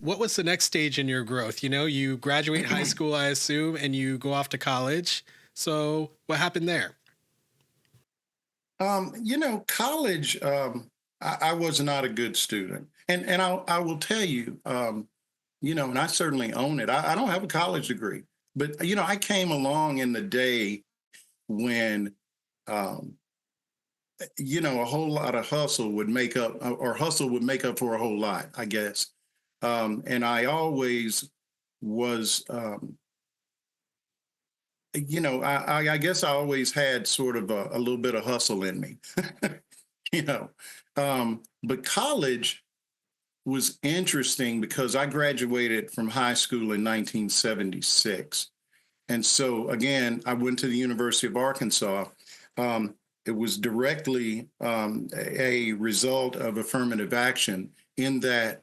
what was the next stage in your growth? You know, you graduate high school, I assume, and you go off to college. So what happened there? College, I was not a good student. And I will tell you, and I certainly own it. I don't have a college degree, but, I came along in the day when, um, a whole lot of hustle would make up, or hustle would make up for a whole lot, I guess. And I always was, I guess I always had sort of a little bit of hustle in me, you know. But college was interesting because I graduated from high school in 1976. And so, again, I went to the University of Arkansas. It was directly a result of affirmative action in that,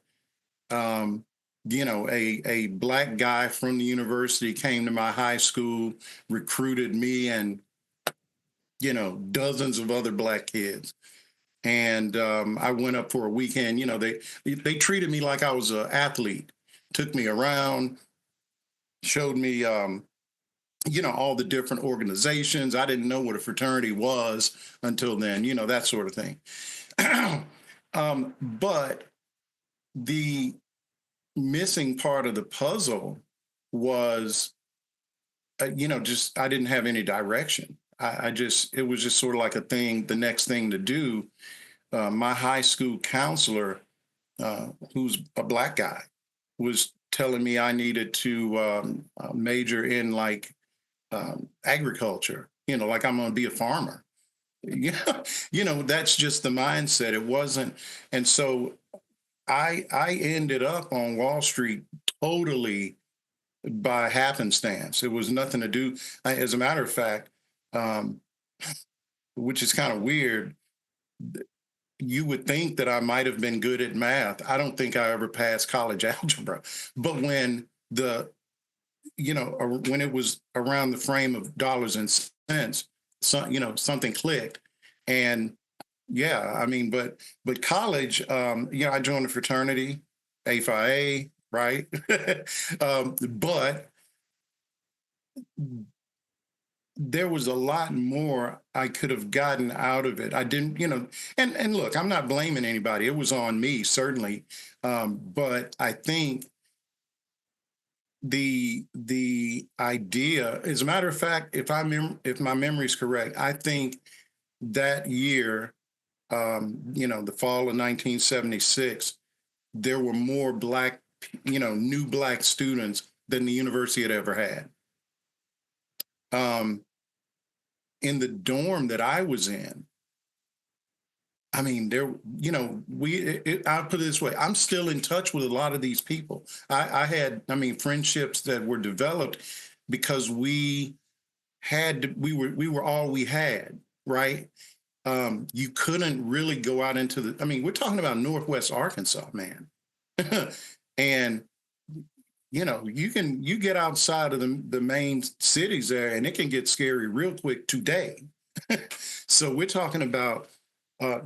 um, a black guy from the university came to my high school, recruited me and, dozens of other black kids. And I went up for a weekend. They treated me like I was an athlete, took me around, showed me, all the different organizations. I didn't know what a fraternity was until then, that sort of thing. But the missing part of the puzzle was, just I didn't have any direction. It was just sort of like a thing, the next thing to do. My high school counselor, who's a black guy, was telling me I needed to major in like agriculture, like I'm going to be a farmer. Yeah, that's just the mindset. It wasn't. And so I ended up on Wall Street totally by happenstance. It was nothing to do. As a matter of fact, um, which is kind of weird, you would think that I might have been good at math. I don't think I ever passed college algebra. But when it was around the frame of dollars and cents, something clicked. And yeah, I mean, but college, I joined a fraternity, A Phi A, right? But there was a lot more I could have gotten out of it. I didn't, and look, I'm not blaming anybody. It was on me, certainly. But I think the idea, as a matter of fact, if my memory is correct, I think that year, the fall of 1976, there were more new black students than the university had ever had. In the dorm that I was in, I mean, I'll put it this way. I'm still in touch with a lot of these people. I had, friendships that were developed because we were all we had, right? You couldn't really go out into we're talking about Northwest Arkansas, man. And you get outside of the main cities there and it can get scary real quick today. So we're talking about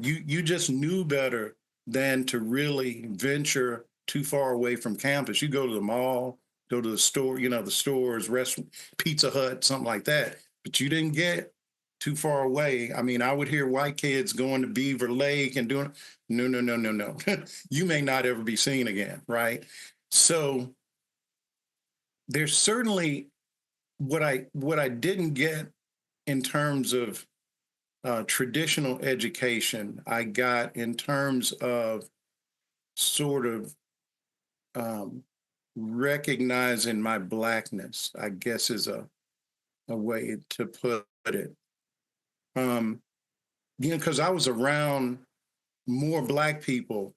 you just knew better than to really venture too far away from campus. You go to the mall, go to the store, the stores, restaurant, Pizza Hut, something like that. But you didn't get too far away. I would hear white kids going to Beaver Lake and doing no. You may not ever be seen again, right? So there's certainly what I didn't get in terms of traditional education. I got in terms of sort of recognizing my blackness, I guess is a way to put it. Because I was around more black people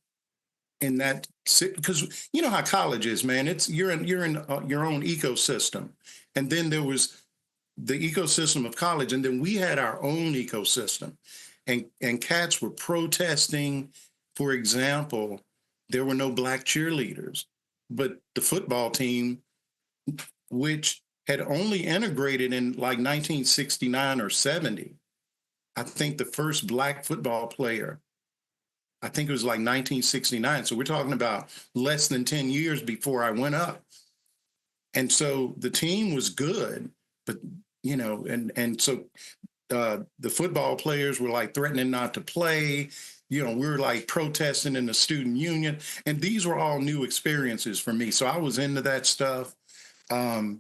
in that, because you know how college is, man. You're in your own ecosystem, and then there was the ecosystem of college, and then we had our own ecosystem, and cats were protesting. For example, there were no black cheerleaders, but the football team, which had only integrated in like 1969 or 70, I think the first black football player I think it was like 1969. So we're talking about less than 10 years before I went up. And so the team was good, but and so the football players were like threatening not to play. We were like protesting in the student union, and these were all new experiences for me. So I was into that stuff. And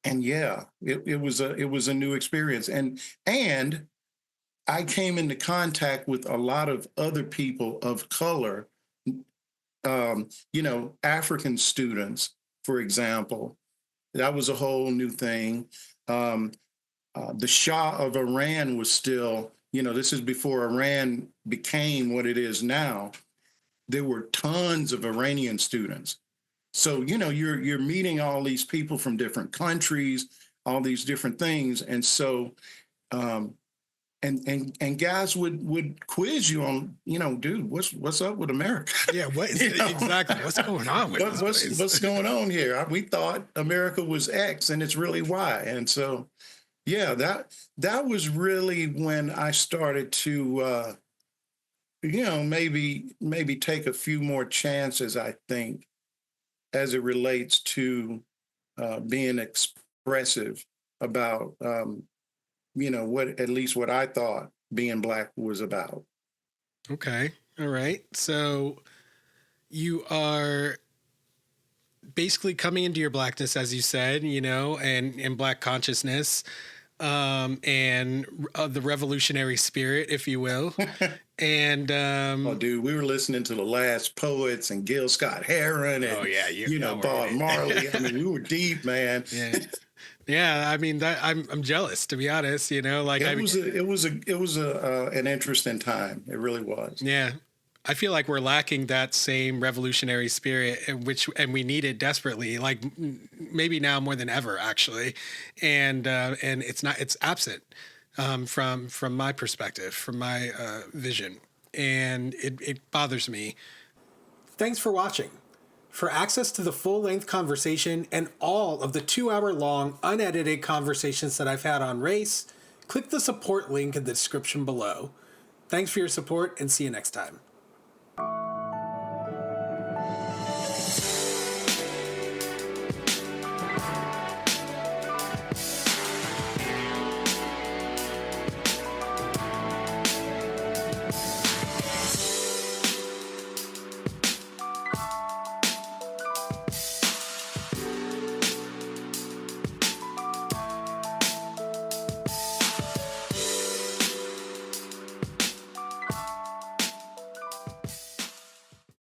yeah, it was a new experience. And I came into contact with a lot of other people of color, African students, for example. That was a whole new thing. The Shah of Iran was still, this is before Iran became what it is now. There were tons of Iranian students. So, you're meeting all these people from different countries, all these different things. And so, and guys would quiz you on, dude, what's up with America? Yeah, what is exactly what's going on with what's going on here? We thought America was X and it's really Y. And so, yeah, that was really when I started to maybe take a few more chances, I think, as it relates to being expressive about what I thought being Black was about. Okay. All right. So you are basically coming into your Blackness, as you said, and Black consciousness, and the revolutionary spirit, if you will. And oh, dude, we were listening to the Last Poets and Gil Scott-Heron and Bob Marley. I mean, we were deep, man. Yeah. Yeah, I mean I'm jealous, to be honest. It was an interesting time. It really was. Yeah, I feel like we're lacking that same revolutionary spirit, and we need it desperately. Like maybe now more than ever, actually, and it's absent from my perspective, from my vision, and it bothers me. Thanks for watching. For access to the full-length conversation and all of the 2-hour-long unedited conversations that I've had on race, click the support link in the description below. Thanks for your support, and see you next time.